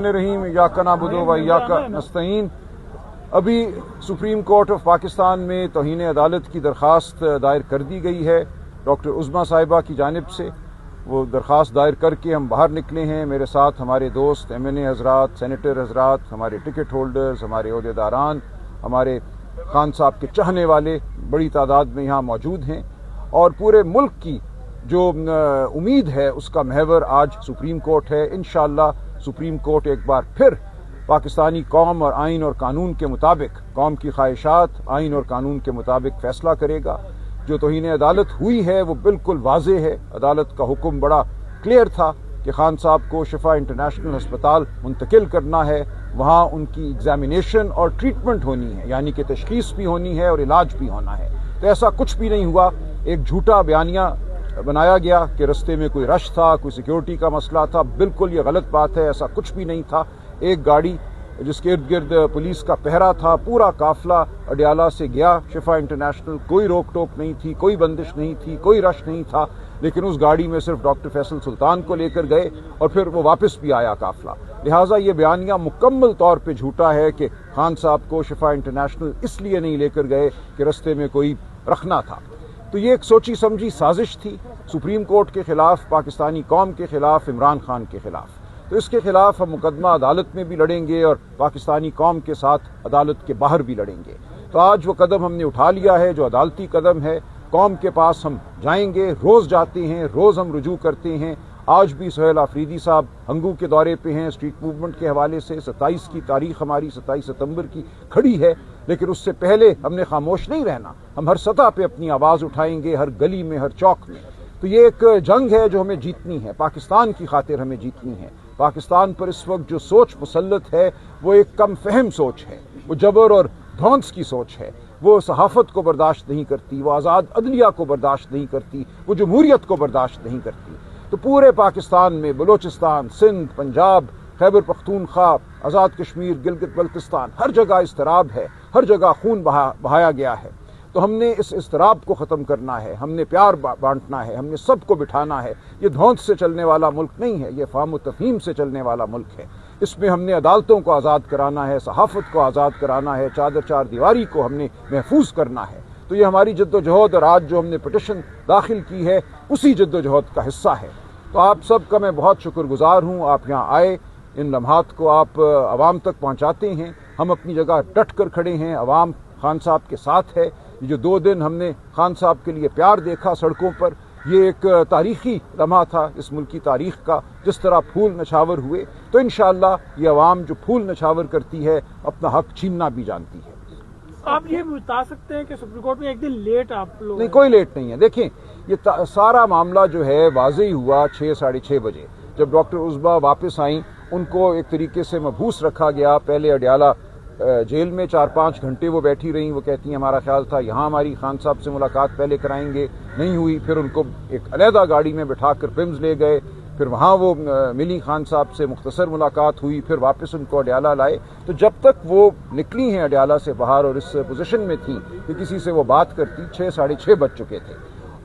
रहीम इय्याका नअबुदु व इय्याका नस्तईन। अभी supreme court of Pakistan में तौहीन अदालत की दरख्वास्त दायर कर दी गई है डॉक्टर उज़्मा साहिबा की जानिब से। वो दरख्वास्त दायर करके हम बाहर निकले हैं। मेरे साथ हमारे दोस्त MNA हजरात, सेनेटर हजरात, हमारे टिकट होल्डर्स, हमारे ओहदेदारान, हमारे खान साहब के चाहने वाले बड़ी तादाद में यहाँ मौजूद हैं और पूरे मुल्क की जो उम्मीद है उसका महवर आज सुप्रीम कोर्ट है। इंशाअल्लाह सुप्रीम कोर्ट एक बार फिर पाकिस्तानी कौम और आइन और कानून के मुताबिक, कौम की ख्वाहिशात आइन और कानून के मुताबिक फैसला करेगा। जो तौहीन अदालत हुई है वो बिल्कुल वाज़े है। अदालत का हुक्म बड़ा क्लियर था कि खान साहब को शिफा इंटरनेशनल अस्पताल मुंतकिल करना है, वहाँ उनकी एग्जामिनेशन और ट्रीटमेंट होनी है, यानी कि तशखीस भी होनी है और इलाज भी होना है। तो ऐसा कुछ भी नहीं हुआ। एक झूठा बयानिया बनाया गया कि रस्ते में कोई रश था, कोई सिक्योरिटी का मसला था। बिल्कुल ये गलत बात है, ऐसा कुछ भी नहीं था। एक गाड़ी जिसके इर्द गिर्द पुलिस का पहरा था, पूरा काफिला अडियाला से गया शिफा इंटरनेशनल, कोई रोक टोक नहीं थी, कोई बंदिश नहीं थी, कोई रश नहीं था। लेकिन उस गाड़ी में सिर्फ डॉक्टर फैसल सुल्तान को लेकर गए और फिर वो वापस भी आया काफिला। लिहाजा ये बयानिया मुकम्मल तौर पे झूठा है कि खान साहब को शिफा इंटरनेशनल इसलिए नहीं लेकर गए कि रस्ते में कोई रखना था। तो ये एक सोची समझी साजिश थी सुप्रीम कोर्ट के खिलाफ, पाकिस्तानी कौम के खिलाफ, इमरान खान के खिलाफ। तो इसके खिलाफ हम मुकदमा अदालत में भी लड़ेंगे और पाकिस्तानी कौम के साथ अदालत के बाहर भी लड़ेंगे। तो आज वो कदम हमने उठा लिया है जो अदालती कदम है। कौम के पास हम जाएंगे, रोज जाते हैं, रोज हम रुजू करते हैं। आज भी सुहेल आफरीदी साहब हंगू के दौरे पे हैं स्ट्रीट मूवमेंट के हवाले से। 27 की तारीख हमारी 27 सितंबर की खड़ी है, लेकिन उससे पहले हमने खामोश नहीं रहना। हम हर सतह पे अपनी आवाज़ उठाएंगे, हर गली में, हर चौक में। तो ये एक जंग है जो हमें जीतनी है, पाकिस्तान की खातिर हमें जीतनी है। पाकिस्तान पर इस वक्त जो सोच मुसल्लत है वो एक कम फहम सोच है, वो जबर और धौंस की सोच है। वो सहाफत को बर्दाश्त नहीं करती, वो आज़ाद अदलिया को बर्दाश्त नहीं करती, वो जमहूरियत को बर्दाश्त नहीं करती। तो पूरे पाकिस्तान में बलोचिस्तान, सिंध, पंजाब, खैबर पख्तूनख्वा, आज़ाद कश्मीर, गिलगित बल्तिस्तान, हर जगह इस्तराब है, हर जगह खून बहाया गया है। तो हमने इस इस्तराब को ख़त्म करना है, हमने प्यार बांटना है, हमने सबको बिठाना है। ये धौंस से चलने वाला मुल्क नहीं है, ये फाहम तफहीम से चलने वाला मुल्क है। इसमें हमने अदालतों को आज़ाद कराना है, सहाफ़त को आज़ाद कराना है, चादर चार दीवारी को हमने महफूज करना है। तो ये हमारी जद्दोजहद और आज जो हमने पिटिशन दाखिल की है उसी जद्दोजहद का हिस्सा है। तो आप सब का मैं बहुत शुक्रगुजार हूँ। आप यहाँ आए, इन लम्हात को आप आवाम तक पहुँचाते हैं। हम अपनी जगह डट कर खड़े हैं, आवाम खान साहब के साथ है। ये जो 2 दिन हमने खान साहब के लिए प्यार देखा सड़कों पर, ये एक तारीखी लम्हा था इस मुल्क की तारीख का। जिस तरह फूल नछावर हुए, तो इंशाअल्लाह ये आवाम जो फूल नछावर करती है अपना हक छीनना भी जानती है। आप ये बता सकते हैं कि सुप्रीम कोर्ट में एक दिन लेट आप लोग? नहीं, कोई लेट नहीं है। देखें, ये सारा मामला जो है वाज़ेह हुआ 6 साढ़े 6 बजे, जब डॉक्टर उज़्मा वापस आई। उनको एक तरीके से मबूस रखा गया। पहले अडियाला जेल में 4-5 घंटे वो बैठी रहीं। वो कहती हैं हमारा ख्याल था यहाँ हमारी खान साहब से मुलाकात पहले कराएंगे, नहीं हुई। फिर उनको एक अलहदा गाड़ी में बिठा कर पिम्स ले गए, फिर वहाँ वो मिली खान साहब से, मुख्तसर मुलाकात हुई, फिर वापस उनको अडियाला लाए। तो जब तक वो निकली हैं अडियाला से बाहर और इस पोजीशन में थी कि किसी से वो बात करती, 6 साढ़े 6 बज चुके थे।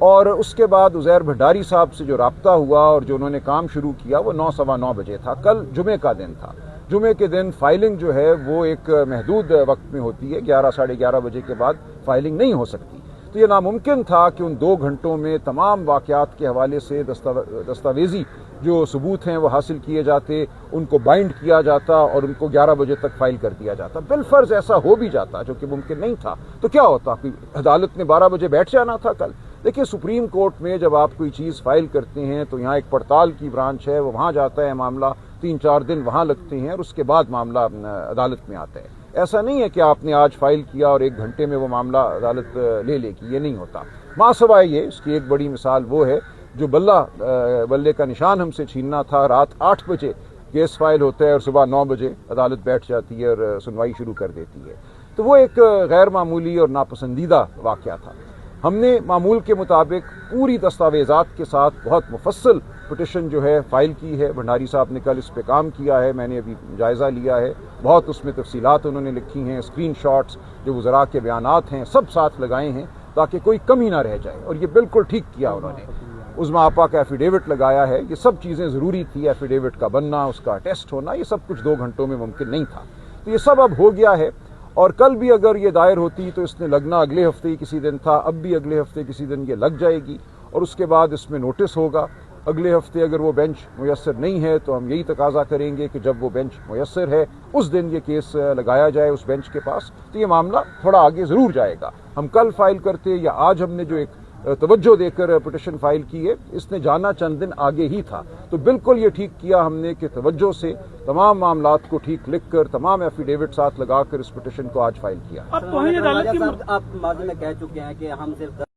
और उसके बाद उज़ैर भंडारी साहब से जो राब्ता हुआ और जो उन्होंने काम शुरू किया वो 9 सवा 9 बजे था। कल जुमे का दिन था। जुमे के दिन फाइलिंग जो है वो एक महदूद वक्त में होती है, 11 साढ़े 11 बजे के बाद फाइलिंग नहीं हो सकती। तो ये नामुमकिन था कि उन 2 घंटों में तमाम वाक़यात के हवाले से दस्तावेजी जो सबूत हैं वो हासिल किए जाते, उनको बाइंड किया जाता और उनको 11 बजे तक फाइल कर दिया जाता। बिलफर्ज ऐसा हो भी जाता, जो कि मुमकिन नहीं था। तो क्या होता, अदालत में 12 बजे बैठ जाना था कल। देखिए, सुप्रीम कोर्ट में जब आप कोई चीज़ फाइल करते हैं तो यहाँ एक पड़ताल की ब्रांच है, वो वहाँ जाता है, मामला 3-4 दिन वहाँ लगते हैं और उसके बाद मामला अदालत में आता है। ऐसा नहीं है कि आपने आज फाइल किया और 1 घंटे में वो मामला अदालत ले लेगी, ये नहीं होता। मासवाए ये, इसकी एक बड़ी मिसाल वो है जो बल्ले का निशान हमसे छीनना था। रात 8 बजे केस फाइल होता है और सुबह 9 बजे अदालत बैठ जाती है और सुनवाई शुरू कर देती है। तो वो एक गैर मामूली और नापसंदीदा वाक़या था। हमने मामूल के मुताबिक पूरी दस्तावेज़ात के साथ बहुत मुफस्सल पिटिशन जो है फाइल की है। भंडारी साहब ने कल इस पे काम किया है, मैंने अभी जायज़ा लिया है। बहुत उसमें तफसीलात उन्होंने लिखी हैं, स्क्रीनशॉट्स, जो वज़रा के बयानात हैं, सब साथ लगाए हैं ताकि कोई कमी ना रह जाए। और ये बिल्कुल ठीक किया उन्होंने। عظما آپا کا ایفیڈیوٹ لگایا ہے، یہ سب چیزیں ضروری تھی، ایفیڈیوٹ کا بننا، اس کا ٹیسٹ ہونا، یہ سب کچھ 2 گھنٹوں میں ممکن نہیں تھا، تو یہ سب اب ہو گیا ہے۔ اور کل بھی اگر یہ دائر ہوتی تو اس نے لگنا اگلے ہفتے ہی کسی دن تھا، اب بھی اگلے ہفتے کسی دن یہ لگ جائے گی، اور اس کے بعد اس میں نوٹس ہوگا۔ اگلے ہفتے اگر وہ بینچ میسر نہیں ہے تو ہم یہی تقاضا کریں گے کہ جب وہ بینچ میسر ہے اس دن یہ کیس لگایا جائے اس بینچ کے پاس، تو یہ معاملہ تھوڑا آگے ضرور جائے گا۔ ہم کل فائل کرتے یا آج ہم نے جو ایک توجہ دے کر پٹیشن فائل کی ہے، اس نے جانا چند دن آگے ہی تھا، تو بالکل یہ ٹھیک کیا ہم نے کہ توجہ سے تمام معاملات کو ٹھیک لکھ کر تمام ایفیڈیوٹ ساتھ لگا کر اس پٹیشن کو آج فائل کیا۔ اب توہین عدالت کی آپ ماضی میں کہہ چکے ہیں کہ ہم صرف